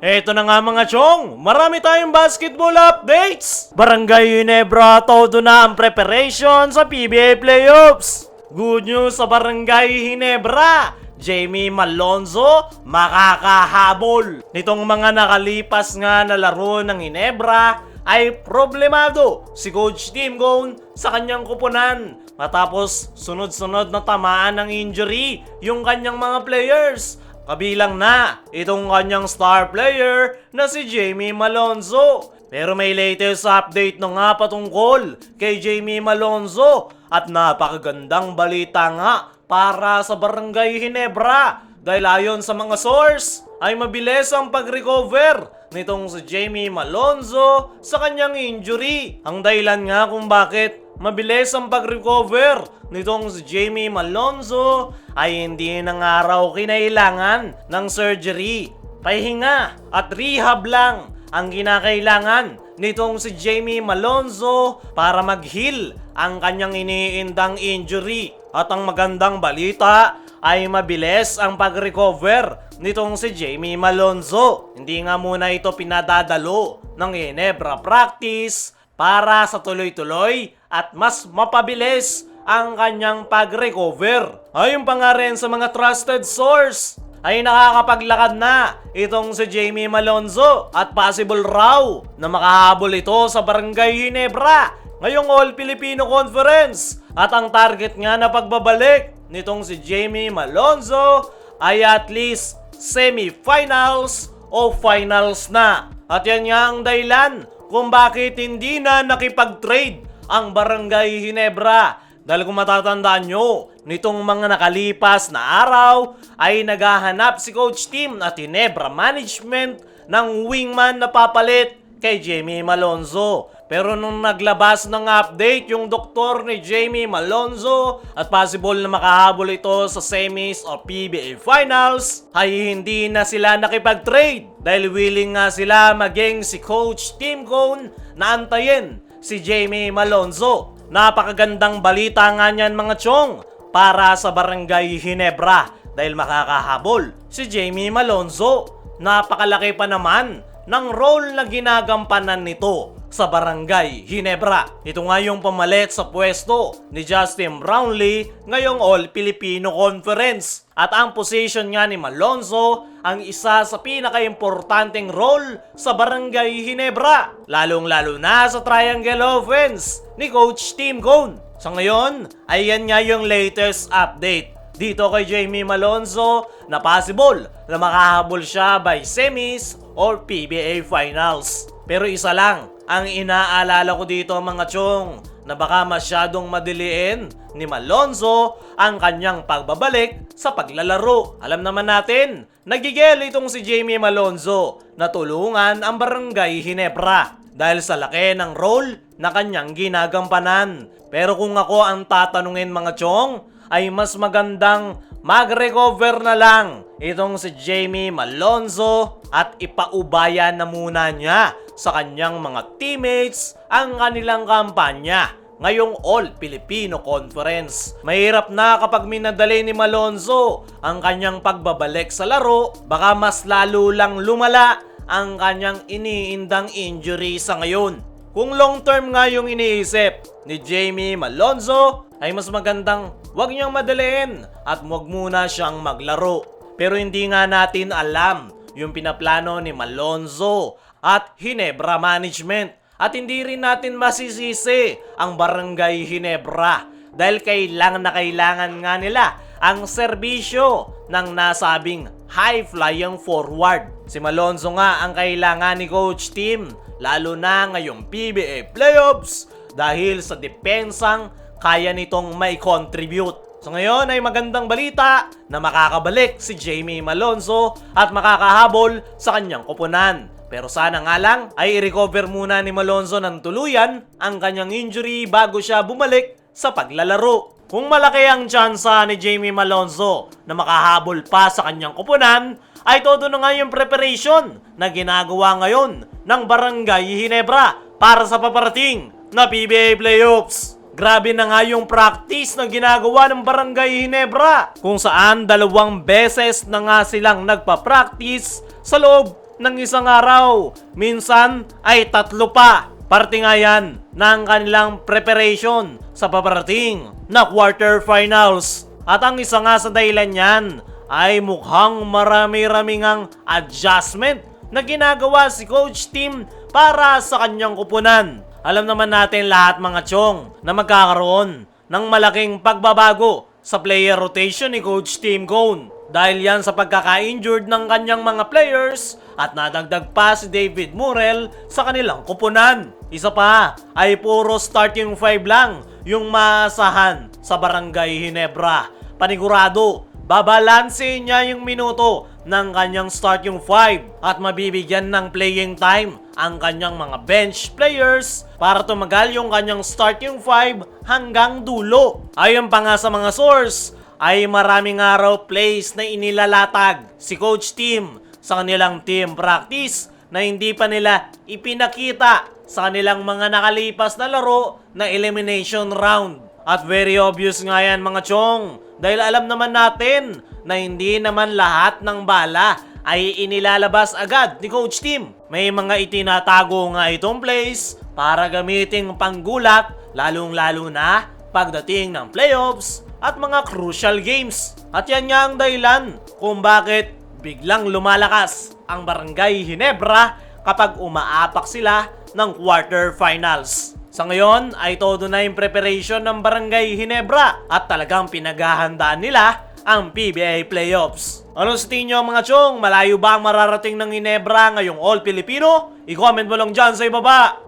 Eto na nga mga chong, marami tayong basketball updates! Barangay Ginebra, todo na ang preparation sa PBA Playoffs! Good news sa Barangay Ginebra! Jamie Malonzo makakahabol! Nitong mga nakalipas nga na laro ng Ginebra ay problemado si Coach Tim Cone sa kanyang kupunan matapos sunod-sunod na tamaan ng injury yung kanyang mga players. Kabilang na itong kanyang star player na si Jamie Malonzo. Pero may latest update na nga patungkol kay Jamie Malonzo at napakagandang balita nga para sa Barangay Ginebra. Dahil ayon sa mga source ay mabilis ang pag-recover nitong si Jamie Malonzo sa kanyang injury. Ang dahilan nga kung bakit mabilis ang pag-recover nitong si Jamie Malonzo ay hindi na nga raw kinailangan ng surgery. Pahinga at rehab lang ang kinakailangan nitong si Jamie Malonzo para mag-heal ang kanyang iniindang injury. At ang magandang balita ay mabilis ang pag-recover nitong si Jamie Malonzo. Hindi nga muna ito pinadadalo ng Ginebra practice para sa tuloy-tuloy at mas mapabilis ang kanyang pag-recover. Ayon pa nga rin sa mga trusted source ay nakakapaglakad na itong si Jamie Malonzo at possible raw na makahabol ito sa Barangay Ginebra ngayong All-Filipino Conference. At ang target nga na pagbabalik nitong si Jamie Malonzo ay at least semifinals o finals na. At yan nga ang dahilan kung bakit hindi na nakipag-trade ang Barangay Ginebra. Dahil kung matatandaan nyo, nitong mga nakalipas na araw ay naghahanap si Coach Tim at Ginebra Management ng wingman na papalit kay Jamie Malonzo. Pero nung naglabas ng update yung doktor ni Jamie Malonzo at possible na makahabol ito sa semis o PBA Finals, ay hindi na sila nakipag-trade dahil willing nga sila maging si Coach Tim Cone na antayin si Jamie Malonzo. Napakagandang balita nga niyan mga chong para sa Barangay Ginebra dahil makakahabol si Jamie Malonzo. Napakalaki pa naman ng role na ginagampanan nito sa Barangay Ginebra. Ito nga yung pamalit sa pwesto ni Justin Brownlee ngayong All-Filipino Conference. At ang position nga ni Malonzo ang isa sa pinaka-importanteng role sa Barangay Ginebra, lalong-lalo na sa triangle offense ni Coach Tim Cone. Sa ngayon, ay yan nga yung latest update dito kay Jamie Malonzo na possible na makahabol siya by semis or PBA Finals. Pero isa lang ang inaalala ko dito mga chong, na baka masyadong madiliin ni Malonzo ang kanyang pagbabalik sa paglalaro. Alam naman natin, nagigel itong si Jamie Malonzo na tulungan ang Barangay Ginebra dahil sa laki ng role na kanyang ginagampanan. Pero kung ako ang tatanungin mga chong, ay mas magandang mag-recover na lang itong si Jamie Malonzo at ipaubaya na muna niya sa kanyang mga teammates ang kanilang kampanya ngayong All-Filipino Conference. Mahirap na kapag minadali ni Malonzo ang kanyang pagbabalik sa laro, baka mas lalo lang lumala ang kanyang iniindang injury sa ngayon. Kung long term nga yung iniisip ni Jamie Malonzo, ay mas magandang wag niyang madaliin at wag muna siyang maglaro. Pero hindi nga natin alam yung pinaplano ni Malonzo at Ginebra Management. At hindi rin natin masisisi ang Barangay Ginebra dahil kailangan nga nila ang serbisyo ng nasabing high-flying forward. Si Malonzo nga ang kailangan ni Coach Tim lalo na ngayong PBA Playoffs dahil sa depensang kaya nitong may contribute. So ngayon ay magandang balita na makakabalik si Jamie Malonzo at makakahabol sa kanyang koponan. Pero sana nga lang ay i-recover muna ni Malonzo ng tuluyan ang kanyang injury bago siya bumalik sa paglalaro. Kung malaki ang tsansa ni Jamie Malonzo na makahabol pa sa kanyang koponan, ay todo na nga yung preparation na ginagawa ngayon ng Barangay Ginebra para sa paparating na PBA Playoffs. Grabe na nga yung practice na ginagawa ng Barangay Ginebra kung saan 2 beses na nga silang nagpa-practice sa loob ng isang araw. Minsan ay 3 pa. Parte nga yan ng kanilang preparation sa paparating na quarterfinals. At ang isa nga sa dahilan yan ay mukhang marami-raming ang adjustment na ginagawa si Coach Tim para sa kanyang kupunan. Alam naman natin lahat mga chong na magkakaroon ng malaking pagbabago sa player rotation ni Coach Tim Cone. Dahil yan sa pagkaka-injured ng kanyang mga players at nadagdag pa si David Murrell sa kanilang kupunan. Isa pa ay puro starting 5 lang yung maasahan sa Barangay Ginebra. Panigurado, babalansin niya yung minuto ng kanyang starting 5 at mabibigyan ng playing time ang kanyang mga bench players para tumagal yung kanyang starting 5 hanggang dulo. Ayon pa nga sa mga source, ay maraming araw plays na inilalatag si Coach Tim sa kanilang team practice na hindi pa nila ipinakita sa kanilang mga nakalipas na laro na elimination round. At very obvious nga yan mga chong, dahil alam naman natin na hindi naman lahat ng bala ay inilalabas agad ni Coach Tim. May mga itinatago nga itong plays para gamiting panggulat, lalong-lalo na pagdating ng playoffs at mga crucial games. At yan nga ang dahilan kung bakit biglang lumalakas ang Barangay Ginebra kapag umaapak sila ng quarterfinals. Sa ngayon ay todo na yung preparation ng Barangay Ginebra at talagang pinaghahandaan nila ang PBA playoffs. Ano sa tingin nyo mga chong? Malayo ba ang mararating ng Ginebra ngayong All Filipino? I-comment mo lang dyan sa ibaba.